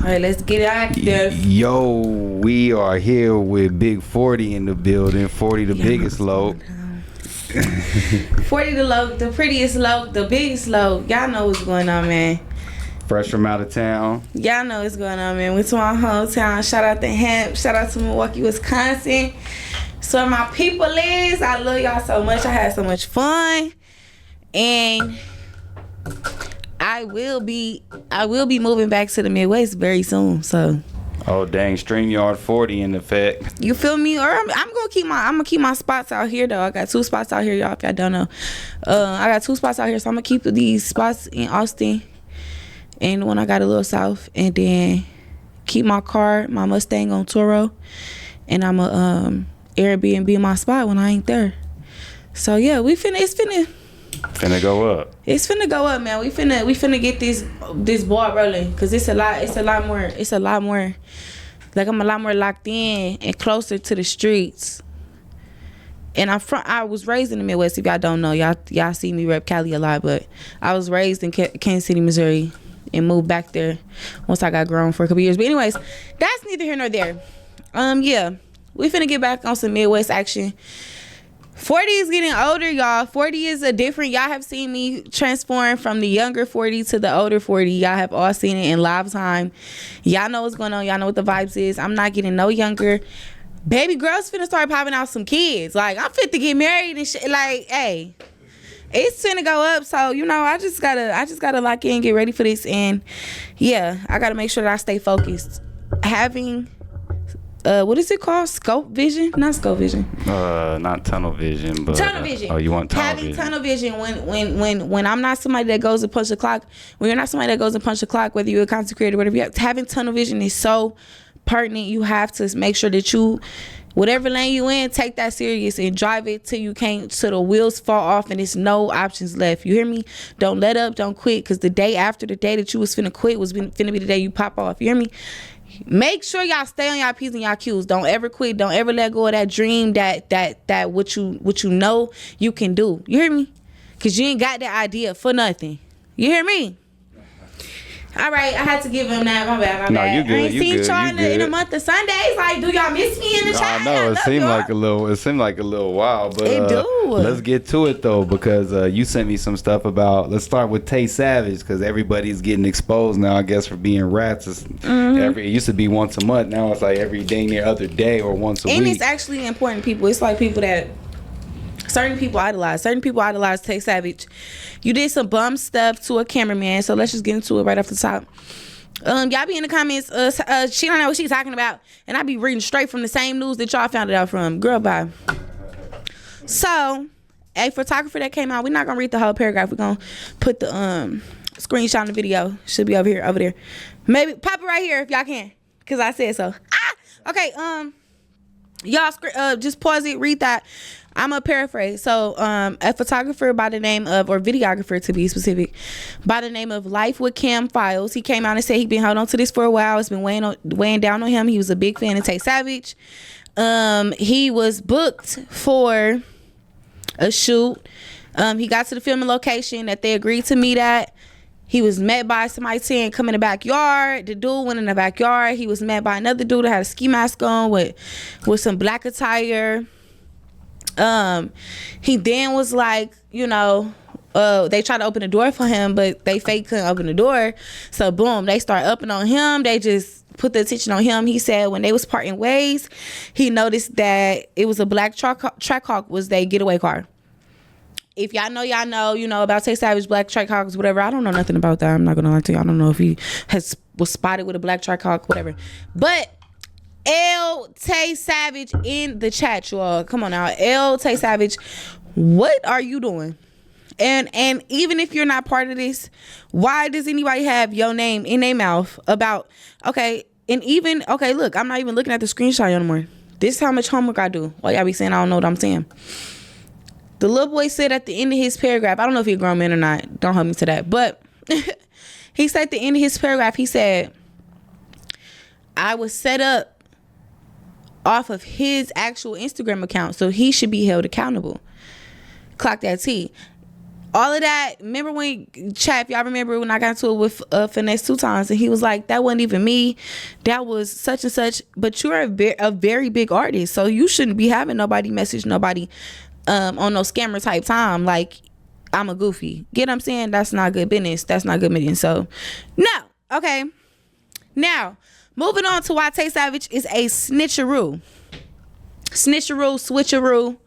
All right, let's get active. Yo, we are here with Big 40 in the building. 40 the biggest load. 40 the low, the prettiest low, the biggest low. Y'all know what's going on, man. Fresh from out of town. Y'all know what's going on, man. Went to my hometown. Shout out to Hemp. Shout out to Milwaukee, Wisconsin. So my people is, I love y'all so much. I had so much fun. And I will be moving back to the Midwest very soon. So Oh dang, StreamYard 40 in effect. you feel me? Or I'm gonna keep my spots out here though. I got 2 spots out here, y'all. If y'all don't know, I got 2 spots out here, so I'm gonna keep these spots in Austin and the one I got a little south, and then keep my Mustang on Toro, and I'm a Airbnb my spot when I ain't there. So yeah, it's finna go up. It's finna go up, man. We finna get this ball rolling, cause it's a lot more. Like I'm a lot more locked in and closer to the streets. And I was raised in the Midwest. If y'all don't know, y'all see me rep Cali a lot, but I was raised in Kansas City, Missouri, and moved back there once I got grown for a couple years. But anyways, that's neither here nor there. Yeah, we finna get back on some Midwest action. 40 is getting older, y'all. 40 is a different. Y'all have seen me transform from the younger 40 to the older 40. Y'all have all seen it in live time. Y'all know what's going on. Y'all know what the vibes is. I'm not getting no younger. Baby girls finna start popping out some kids. Like, I'm fit to get married and shit. Like, hey, it's finna go up. So, you know, I just gotta lock in, get ready for this. And yeah, I gotta make sure that I stay focused. Having what is it called? Scope vision? Not scope vision. Not tunnel vision, but tunnel vision. Oh, you want tunnel vision? Having tunnel vision when I'm not somebody that goes and punch the clock. When you're not somebody that goes and punch the clock, whether you're a content creator, whatever, having tunnel vision is so pertinent. You have to make sure that whatever lane you in, take that serious and drive it till you can't, till the wheels fall off and there's no options left. You hear me? Don't let up, don't quit, because the day after the day that you was finna quit was finna be the day you pop off. You hear me? Make sure y'all stay on y'all P's and y'all Q's. Don't ever quit. Don't ever let go of that dream that what you know you can do. You hear me? Because you ain't got that idea for nothing. You hear me? All right, I had to give him that. My bad. You good. I ain't seen y'all in a month of Sundays. Like, do y'all miss me in the chat? I know it seemed like a little while, but it do. Let's get to it though, because you sent me some stuff about. Let's start with Tay Savage, because everybody's getting exposed now, I guess, for being rats. It used to be once a month. Now it's like every day, near other day, or once a week. And it's actually important people. It's like people that certain people idolize. Certain people idolize Tay Savage. You did some bum stuff to a cameraman, so let's just get into it right off the top. Y'all be in the comments, she don't know what she's talking about, and I be reading straight from the same news that y'all found it out from. Girl, bye. So, a photographer that came out, we're not gonna read the whole paragraph. We're gonna put the screenshot in the video. Should be over there. Maybe pop it right here if y'all can, cause I said so. Okay. Y'all just pause it, read that. I'm a paraphrase. So, a photographer by the name of, or videographer to be specific, by the name of Life with Cam Files. He came out and said he'd been holding on to this for a while. It's been weighing down on him. He was a big fan of Tay Savage. He was booked for a shoot. He got to the filming location that they agreed to meet at. He was met by somebody saying, come in the backyard. The dude went in the backyard. He was met by another dude that had a ski mask on with some black attire. He then was like, you know, they tried to open the door for him, but they fake couldn't open the door. So boom, they start upping on him. They just put the attention on him. He said when they was parting ways, he noticed that it was a black Trackhawk was their getaway car. If y'all know, you know about Tay Savage, black Trackhawks, whatever. I don't know nothing about that. I'm not gonna lie to you. I don't know if he was spotted with a black Trackhawk, whatever. But Tay Savage in the chat, y'all. Come on now, Tay Savage, what are you doing? And even if you're not part of this, why does anybody have your name in their mouth about, okay, and even, okay, look, I'm not even looking at the screenshot anymore. This is how much homework I do. Why y'all be saying I don't know what I'm saying? The little boy said at the end of his paragraph, I don't know if he's a grown man or not, don't hold me to that, but he said at the end of his paragraph, he said, I was set up off of his actual Instagram account, so he should be held accountable. Clock that T. all of that. Remember when chat? Y'all remember when I got into it with Finesse 2 times, and he was like, "That wasn't even me. That was such and such." But you're a very big artist, so you shouldn't be having nobody message nobody on no scammer type time. Like, I'm a goofy. Get what I'm saying? That's not good business. That's not good business. So, no. Okay. Now, moving on to why Tay Savage is a snitcheroo. Snitcheroo, switcheroo.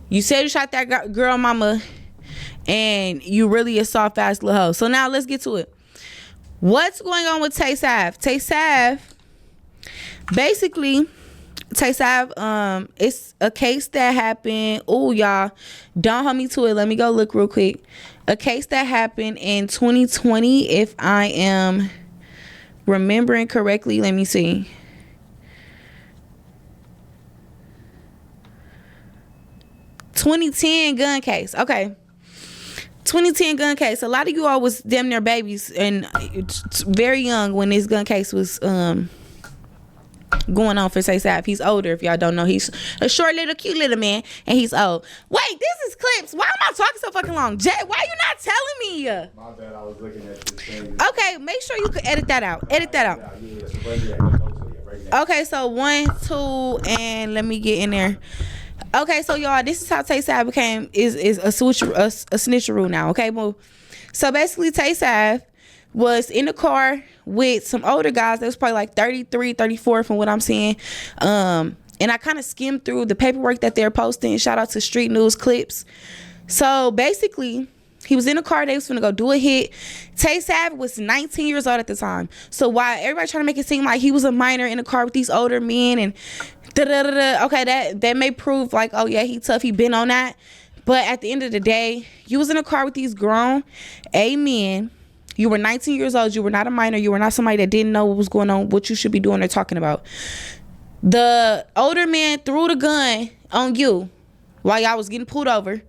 You said you shot that girl mama, and you really a soft ass little hoe. So now let's get to it. What's going on with Tay Sav? Tay Sav, basically, Tay Sav, it's a case that happened. Oh, y'all, don't hold me to it. Let me go look real quick. A case that happened in 2020, if I am remembering correctly. Let me see. $2010 gun case. Okay. 2010 gun case. A lot of you all was damn near babies and very young when this gun case was going on for Tay Sav. He's older, if y'all don't know. He's a short little cute little man, and he's old. Wait, this is clips. Why am I talking so fucking long? Jay, why you not telling me? My bad, I was looking at this thing. Okay, make sure you can edit that out. Edit that out. Yeah, so right there, go to it right now. Okay, so 1, 2, and let me get in there. Okay, so y'all, this is how Tay Sav became is a snitcheroo now. Okay, well, so basically Tay Sav was in the car with some older guys. They was probably like 33, 34 from what I'm seeing. And I kind of skimmed through the paperwork that they're posting. Shout out to Street News Clips. So basically, he was in the car. They was finna go do a hit. Tay Sav was 19 years old at the time. So while everybody trying to make it seem like he was a minor in the car with these older men and okay, that may prove like, oh yeah, he tough, he been on that. But at the end of the day, you was in a car with these grown men. You were 19 years old. You were not a minor. You were not somebody that didn't know what was going on, what you should be doing or talking about. The older man threw the gun on you while y'all was getting pulled over.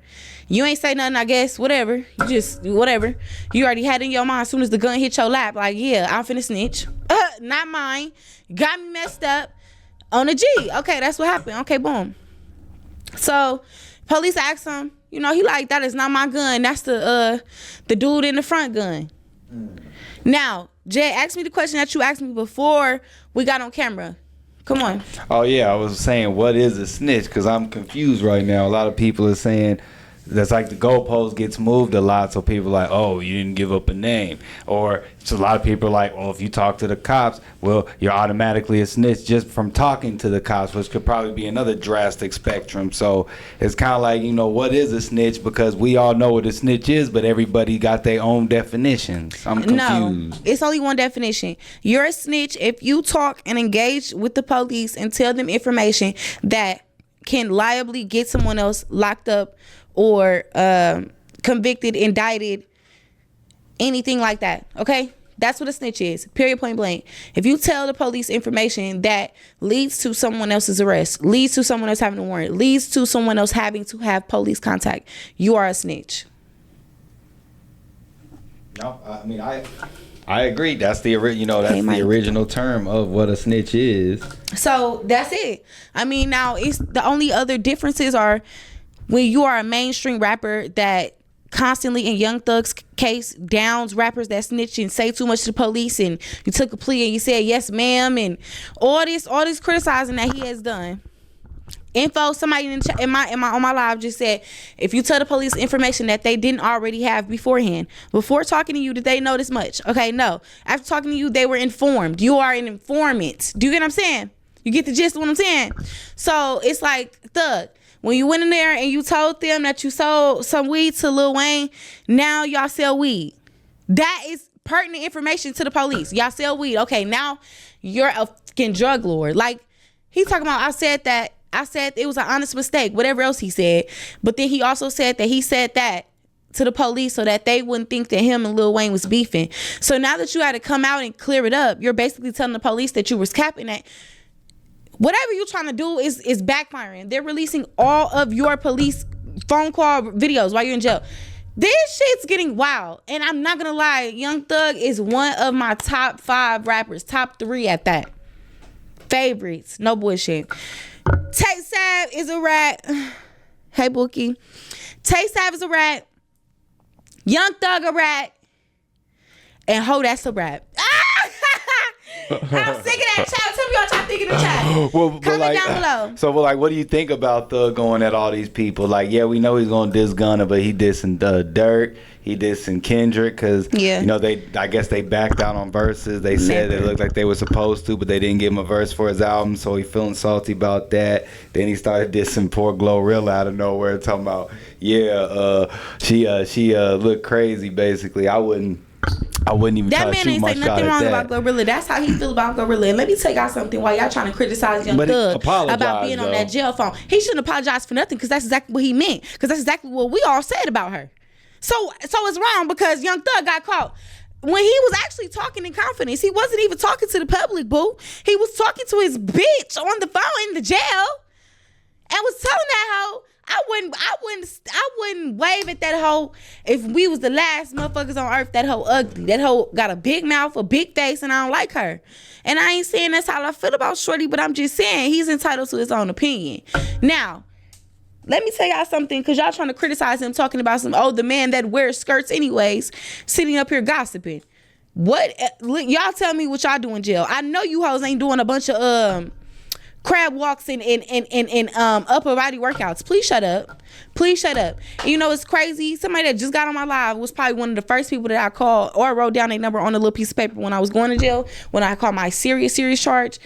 You ain't say nothing, I guess. Whatever. You just, whatever. You already had in your mind as soon as the gun hit your lap, like, yeah, I'm finna snitch. Not mine. Got me messed up on a G. Okay, that's what happened. Okay, boom. So, police asked him, you know, he like, that is not my gun. That's the dude in the front gun. Now, Jay, ask me the question that you asked me before we got on camera. Come on. Oh, yeah, I was saying, what is a snitch? Because I'm confused right now. A lot of people are saying that's like the goalpost gets moved a lot, so people are like, oh, you didn't give up a name. Or so a lot of people are like, well, if you talk to the cops, well, you're automatically a snitch just from talking to the cops, which could probably be another drastic spectrum. So it's kind of like, you know, what is a snitch? Because we all know what a snitch is, but everybody got their own definitions. I'm confused. No, it's only one definition. You're a snitch if you talk and engage with the police and tell them information that can liably get someone else locked up or convicted, indicted, anything like that. Okay? That's what a snitch is. Period, point blank. If you tell the police information that leads to someone else's arrest, leads to someone else having a warrant, leads to someone else having to have police contact, you are a snitch. No, I mean, I agree. That's the original term of what a snitch is. So that's it. I mean, now it's the only other differences are when you are a mainstream rapper that constantly, in Young Thug's case, downs rappers that snitch and say too much to the police, and you took a plea and you said yes ma'am, and all this criticizing that he has done. Somebody in my on my live just said, if you tell the police information that they didn't already have beforehand, before talking to you, did they know this much? Okay, no. After talking to you, they were informed. You are an informant. Do you get what I'm saying? You get the gist of what I'm saying? So it's like, Thug, when you went in there and you told them that you sold some weed to Lil Wayne, now y'all sell weed. That is pertinent information to the police. Y'all sell weed. Okay, now you're a fucking drug lord. Like, he's talking about, I said it was an honest mistake, whatever else he said. But then he also said that he said that to the police so that they wouldn't think that him and Lil Wayne was beefing. So now that you had to come out and clear it up, you're basically telling the police that you was capping that. Whatever you're trying to do is backfiring. They're releasing all of your police phone call videos while you're in jail. This shit's getting wild. And I'm not going to lie, Young Thug is one of my top 5 rappers, top 3 at that. Favorites, no bullshit. Tay Sav is a rat. Hey, Bookie. Tay Sav is a rat. Young Thug a rat. And ho, that's a rap. I'm sick of that. Child, tell me what y'all think of the chat. Well, Comment down below. So, what do you think about Thug going at all these people? Like, yeah, we know he's gonna diss Gunna, but he dissing Dirk, he dissing Kendrick, because you know I guess they backed out on verses. They said it looked like they were supposed to, but they didn't give him a verse for his album, so he feeling salty about that. Then he started dissing poor Glorilla out of nowhere, talking about she looked crazy. Basically, I wouldn't even that try to man shoot ain't my say shot nothing at wrong that. about Glorilla. That's how he feel about Glorilla. And let me tell y'all something while y'all trying to criticize Young Thug about being on that jail phone. He shouldn't apologize for nothing because that's exactly what he meant. Because that's exactly what we all said about her. So it's wrong because Young Thug got caught when he was actually talking in confidence. He wasn't even talking to the public, boo. He was talking to his bitch on the phone in the jail and was telling that hoe, I wouldn't wave at that hoe if we was the last motherfuckers on earth. That hoe ugly. That hoe got a big mouth, a big face, and I don't like her. And I ain't saying that's how I feel about Shorty, but I'm just saying he's entitled to his own opinion. Now, let me tell y'all something, because y'all trying to criticize him, talking about the man that wears skirts anyways, sitting up here gossiping. What? Y'all tell me what y'all do in jail. I know you hoes ain't doing a bunch of crab walks and upper body workouts. Please shut up. Please shut up. And you know it's crazy? Somebody that just got on my live was probably one of the first people that I called or wrote down their number on a little piece of paper when I was going to jail, when I called my serious charge.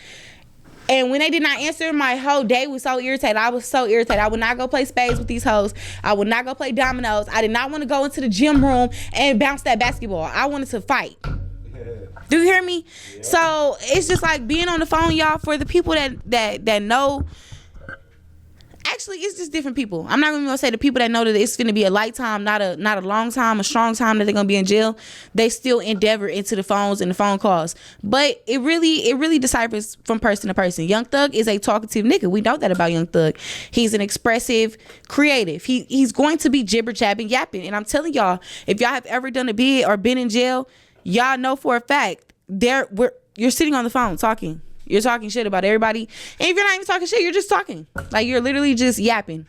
And when they did not answer, my whole day was so irritated. I was so irritated. I would not go play spades with these hoes. I would not go play dominoes. I did not want to go into the gym room and bounce that basketball. I wanted to fight. Do you hear me? Yeah. So it's just like being on the phone, y'all, for the people that know. Actually, it's just different people. I'm not even gonna say the people that know that it's gonna be a light time, not a long time, a strong time that they're gonna be in jail. They still endeavor into the phones and the phone calls. But it really deciphers from person to person. Young Thug is a talkative nigga. We know that about Young Thug. He's an expressive, creative. He's going to be jibber jabbing, yapping. And I'm telling y'all, if y'all have ever done a bid or been in jail, y'all know for a fact you're sitting on the phone talking. You're talking shit about everybody. And if you're not even talking shit, you're just talking. Like, you're literally just yapping.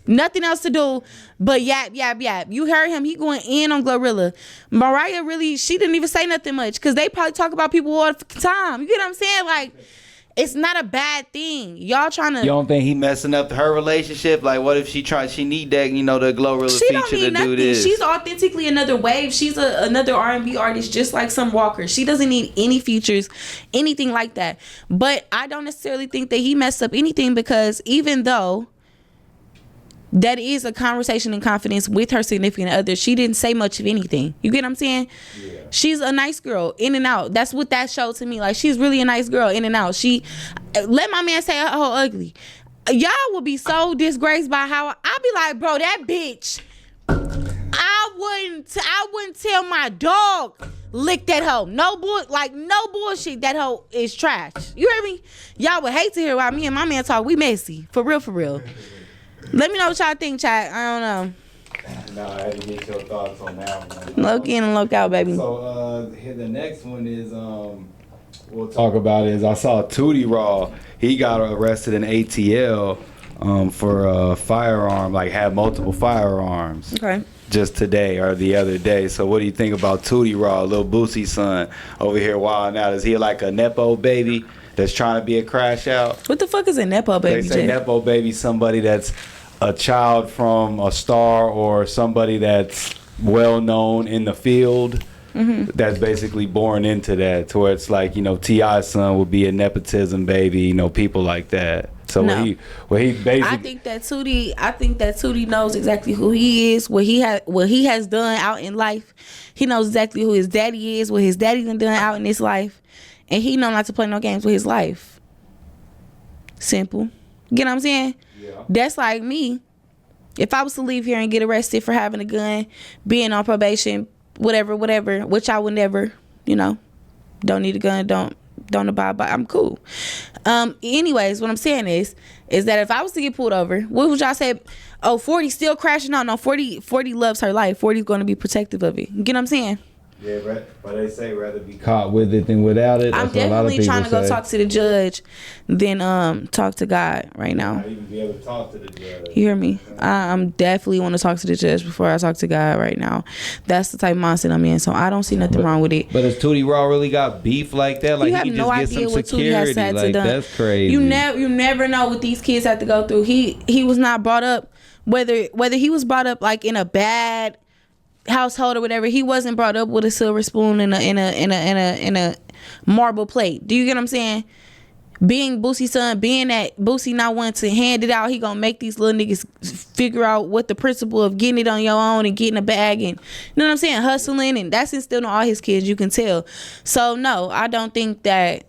Nothing else to do but yap. You heard him. He going in on Glorilla. Mariah really, she didn't even say nothing much because they probably talk about people all the time. You get what I'm saying? Like, it's not a bad thing. Y'all trying to... You don't think he messing up her relationship? Like, what if she need that, the Glorilla feature to do this? She's authentically another wave. She's another R&B artist just like Summer Walker. She doesn't need any features, anything like that. But I don't necessarily think that he messed up anything because even though that is a conversation in confidence with her significant other, she didn't say much of anything. You get what I'm saying? Yeah. She's a nice girl, in and out. That's what that showed to me. Like, she's really a nice girl, in and out. She let my man say, oh, ugly. Y'all would be so disgraced by how I'd be like, bro, that bitch. I wouldn't tell my dog lick that hoe. No bullshit. That hoe is trash. You hear me? Y'all would hate to hear about me and my man talk. We messy, for real. Let me know what y'all think, chat. I don't know. No, I had to get your thoughts on that one. Look in and look out, baby. So here the next one is we'll talk about is I saw Tootie Raw. He got arrested in ATL for a firearm, like had multiple firearms. Okay. Just today or the other day. So what do you think about Tootie Raw, Lil Boosie's son over here wilding out? Is he like a Nepo baby that's trying to be a crash out? What the fuck is a Nepo baby? They say Nepo baby somebody that's a child from a star or somebody that's well known in the field. Mm-hmm. That's basically born into that, to where it's like, T.I.'s son would be a nepotism baby, people like that. So no. he basically, I think that Tootie knows exactly who he is, what he has done out in life. He knows exactly who his daddy is, what his daddy done out in his life, and he know not to play no games with his life. Simple. You know what I'm saying? Yeah. That's like me. If I was to leave here and get arrested for having a gun, being on probation, whatever, which I would never, don't need a gun, don't abide by, I'm cool. Anyways, what I'm saying is that if I was to get pulled over, what would y'all say? Oh, 40 still crashing out? No, 40 loves her life. 40's going to be protective of it. You get what I'm saying? Yeah, but they say rather be caught with it than without it. I'm definitely trying to go talk to the judge than talk to God right now. Not even be able to talk to the judge. You hear me? I'm definitely want to talk to the judge before I talk to God right now. That's the type of mindset I'm in. So I don't see nothing wrong with it. But has Tootie Raw really got beef like that? Like, You he have can no just get idea some what Tootie has security. had to Like, done. that's crazy. You never know what these kids have to go through. He was not brought up whether he was brought up like in a bad household or whatever. He wasn't brought up with a silver spoon in a marble plate. Do you get what I'm saying? Being Boosie's son, being that Boosie not wanting to hand it out, he gonna make these little niggas figure out what the principle of getting it on your own and getting a bag and, you know what I'm saying, hustling, and that's instilled in all his kids, you can tell. So no, I think that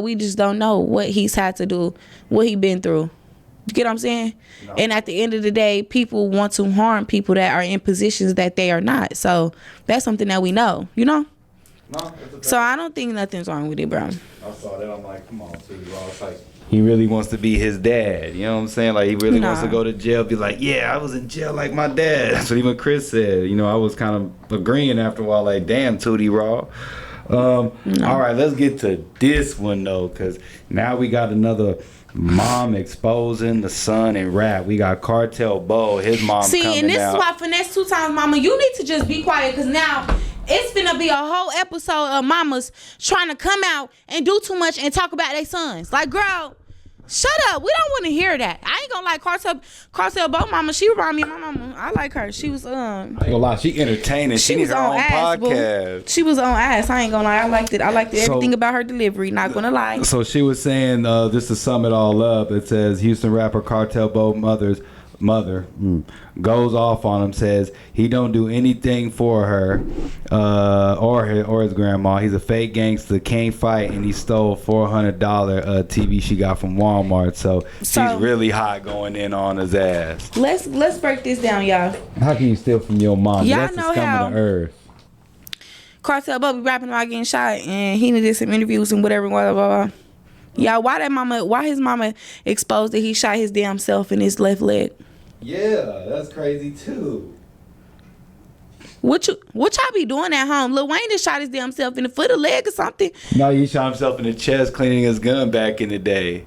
we just don't know what he's had to do, what he been through. You get what I'm saying? No. And at the end of the day, people want to harm people that are in positions that they are not. So that's something that we know, you know? No, so I don't think nothing's wrong with it, bro. I saw that. I'm like, come on, Tootie Raw. It's like, he really wants to be his dad. You know what I'm saying? Like, he really wants to go to jail, be like, yeah, I was in jail like my dad. That's what even Chris said. You know, I was kind of agreeing after a while, like, damn, Tootie Raw. No. All right, let's get to this one, though, because now we got another mom exposing the son in rap. We got Cartel Bo, his mom coming out. See, and this is why finesse 2 times, mama, you need to just be quiet, because now it's finna be a whole episode of mamas trying to come out and do too much and talk about their sons. Like, girl, shut up. We don't want to hear that. I ain't gonna lie, Cartel Bo mama, she remind me of my mama. I like her. She was I ain't gonna lie, she entertaining. She needs her own podcast. Boo. She was on ass. I ain't gonna lie. I liked it. Everything about her delivery, not gonna lie. So she was saying, just to sum it all up, it says Houston rapper Cartel Bo mother goes off on him, says he don't do anything for her or his grandma. He's a fake gangster, can't fight, and he stole $400 TV she got from Walmart. So she's really hot going in on his ass. Let's break this down, y'all. How can you steal from your mom? Y'all That's know the scum how of the earth. Cartel Bo be rapping about getting shot, and he did some interviews and whatever, blah blah blah. Yeah, why his mama exposed that he shot his damn self in his left leg? Yeah, that's crazy too. What y'all be doing at home? Lil Wayne just shot his damn self in the foot or leg or something. No, he shot himself in the chest cleaning his gun back in the day.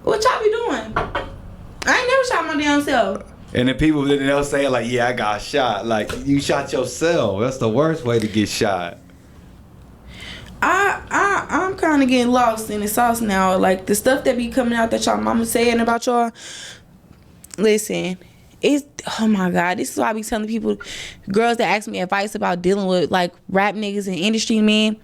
What y'all be doing? I ain't never shot my damn self. And then people, they'll say like, yeah, I got shot. Like, you shot yourself. That's the worst way to get shot. I'm kind of getting lost in the sauce now. Like, the stuff that be coming out that y'all mama saying about y'all. Listen, it's, oh my God, this is why I be telling people, girls that ask me advice about dealing with like rap niggas and industry men,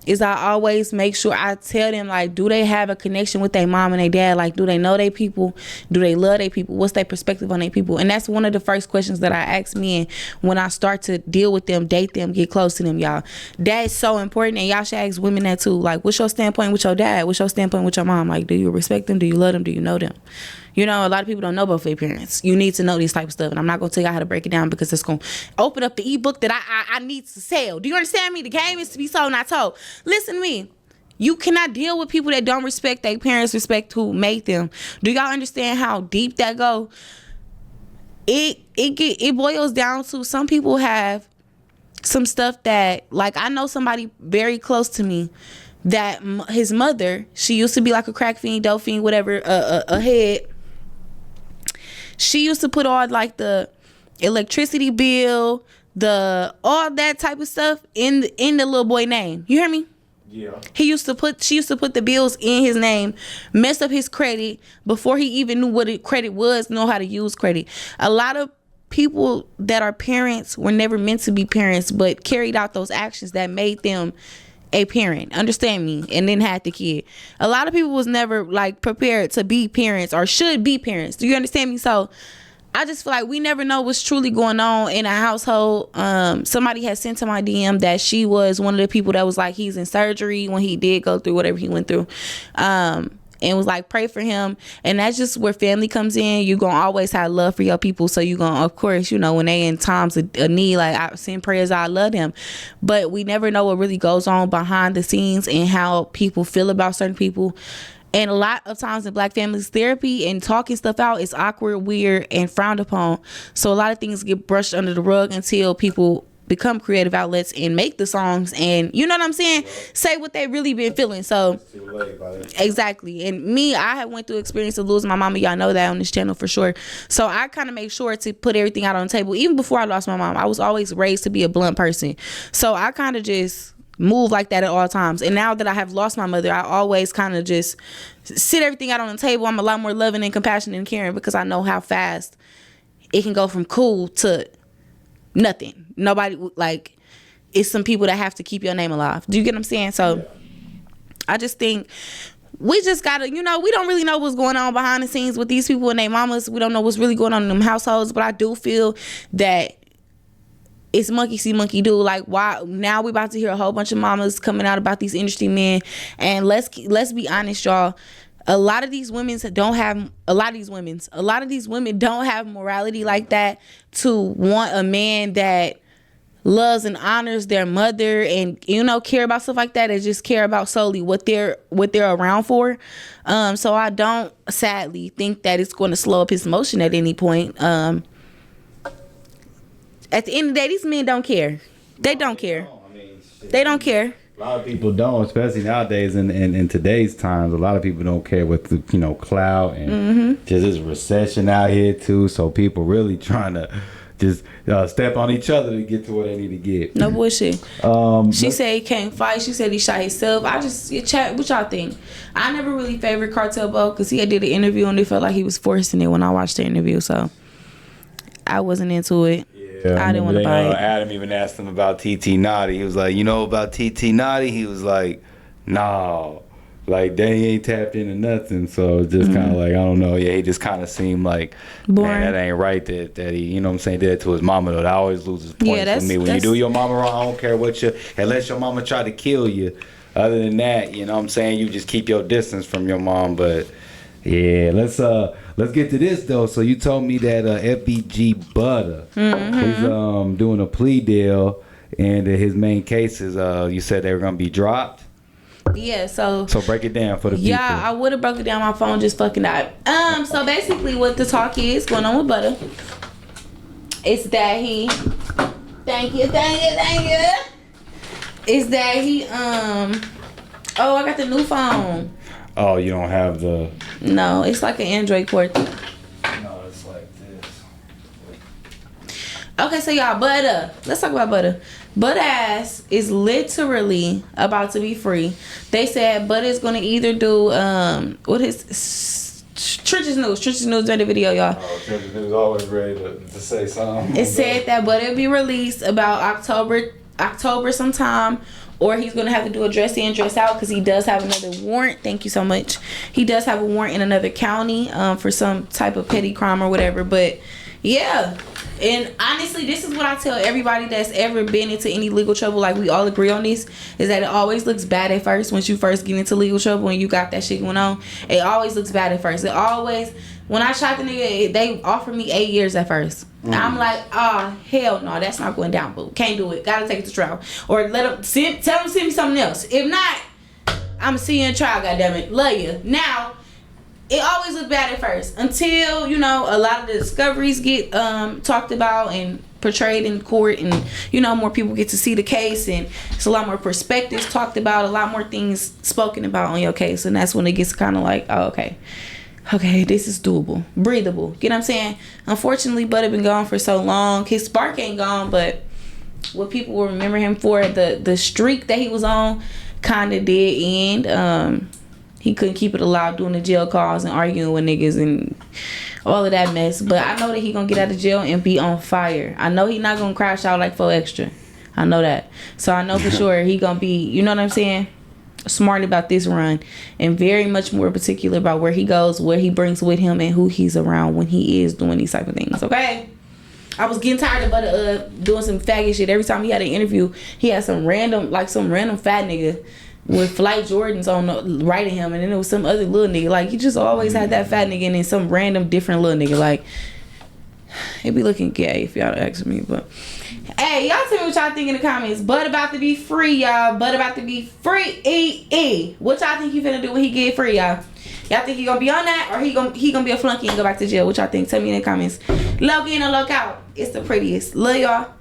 is I always make sure I tell them, like, do they have a connection with their mom and their dad? Like, do they know their people? Do they love their people? What's their perspective on their people? And that's one of the first questions that I ask men when I start to deal with them, date them, get close to them, y'all. That is so important, and y'all should ask women that too. Like, what's your standpoint with your dad? What's your standpoint with your mom? Like, do you respect them? Do you love them? Do you know them? You know, a lot of people don't know both their parents. You need to know these type of stuff, and I'm not gonna tell y'all how to break it down because it's gonna open up the ebook that I need to sell. Do you understand me? The game is to be sold, not told. Listen to me. You cannot deal with people that don't respect their parents, respect who made them. Do y'all understand how deep that go? It boils down to, some people have some stuff that, like, I know somebody very close to me that his mother, she used to be like a crack fiend, dope fiend, whatever, a head. She used to put all like the electricity bill, all that type of stuff in the little boy name. You hear me? Yeah. She used to put the bills in his name, messed up his credit before he even knew what credit was, know how to use credit. A lot of people that are parents were never meant to be parents, but carried out those actions that made them a parent, understand me, and then had the kid. A lot of people was never like prepared to be parents or should be parents. Do you understand me? So I just feel like we never know what's truly going on in a household. Somebody had sent to my DM that she was one of the people that was like, he's in surgery when he did go through whatever he went through. And was like, pray for him. And that's just where family comes in. You gonna always have love for your people. So you gonna, of course, you know, when they in times of need, like, I send prayers, I love them. But we never know what really goes on behind the scenes and how people feel about certain people. And a lot of times in Black families, therapy and talking stuff out is awkward, weird, and frowned upon. So a lot of things get brushed under the rug until people become creative outlets and make the songs, and you know what I'm saying, say what they really been feeling. So exactly. And me, I have went through experience of losing my mama. Y'all know that on this channel for sure. So I kind of make sure to put everything out on the table. Even before I lost my mom, I was always raised to be a blunt person, so I kind of just move like that at all times. And now that I have lost my mother, I always kind of just sit everything out on the table. I'm a lot more loving and compassionate and caring, because I know how fast it can go from cool to nothing. Nobody, like, it's some people that have to keep your name alive. Do you get what I'm saying? So I just think we just gotta, we don't really know what's going on behind the scenes with these people and their mamas. We don't know what's really going on in them households, but I do feel that it's monkey see, monkey do. Like, why now we about to hear a whole bunch of mamas coming out about these industry men. And let's be honest, y'all. A lot of these women don't have morality like that to want a man that loves and honors their mother and care about stuff like that, and just care about solely what they're around for. So I don't sadly think that it's going to slow up his motion at any point. At the end of the day, these men don't care. They don't care. They don't care. A lot of people don't, especially nowadays in today's times. A lot of people don't care what the clout and just this recession out here too. So people really trying to just step on each other to get to where they need to get. No bullshit. She said he can't fight. She said he shot himself. I just chat. What y'all think? I never really favored Cartel Bo because he did an interview and it felt like he was forcing it when I watched the interview. So I wasn't into it. Yeah, I didn't want to buy it. Adam even asked him about TT Naughty. He was like, about TT Naughty? He was like, no. Like, they ain't tapped into nothing. So it's just kind of like, I don't know. Yeah, he just kind of seemed like, boring. Man, that ain't right that he, did that to his mama, though. That always loses points for me. When you do your mama wrong, I don't care unless your mama try to kill you. Other than that, you just keep your distance from your mom. But yeah, let's get to this though. So you told me that FBG Butta is doing a plea deal, and his main case is you said they were gonna be dropped. Yeah, so break it down for the people. Yeah, I would have broke it down. My phone just fucking died. So basically, what the talk is going on with Butta is that he. Thank you. Is that he Oh, I got the new phone. Oh, you don't have the... No, it's like an Android port. No, it's like this. Okay, so y'all, Butta. Let's talk about Butta. Butta ass is literally about to be free. They said Butta is going to either do, Trenches News during the video, y'all. Oh, Trenches News always ready to say something. It said that Butta will be released about October sometime. Or he's going to have to do a dress in, dress out because he does have another warrant. Thank you so much. He does have a warrant in another county for some type of petty crime or whatever. But, yeah. And honestly, this is what I tell everybody that's ever been into any legal trouble. Like, we all agree on this. Is that it always looks bad at first when you first get into legal trouble and you got that shit going on. It always looks bad at first. It always... When I shot the nigga, they offered me 8 years at first. I'm like, oh, hell no, that's not going down, boo. Can't do it. Gotta take it to trial. Or tell them to send me something else. If not, I'm see you in trial, goddammit. Love you. Now, it always looks bad at first. Until, a lot of the discoveries get talked about and portrayed in court, and more people get to see the case, and it's a lot more perspectives talked about, a lot more things spoken about on your case, and that's when it gets kind of like, oh, okay, this is doable, breathable. Get what I'm saying? Unfortunately, Butta been gone for so long. His spark ain't gone, but what people will remember him for, the streak that he was on, kind of did end. He couldn't keep it alive doing the jail calls and arguing with niggas and all of that mess. But I know that he gonna get out of jail and be on fire. I know he not gonna crash out like 4 Extra. I know that. So I know for sure he gonna be, you know what I'm saying? Smart about this run, and very much more particular about where he goes, what he brings with him, and who he's around when he is doing these type of things. Okay, I was getting tired of Butta doing some faggot shit. Every time he had an interview, he had some random fat nigga with Flight Jordans on writing him, and then there was some other little nigga. Like, he just always had that fat nigga and then some random different little nigga. Like, it be looking gay if y'all ask me, but hey, y'all tell me what y'all think in the comments. Butta about to be free, y'all. Butta about to be free. What y'all think he finna do when he get free, y'all? Y'all think he gonna be on that, or he gonna be a flunky and go back to jail? What y'all think? Tell me in the comments. Look in or look out. It's the prettiest. Love y'all.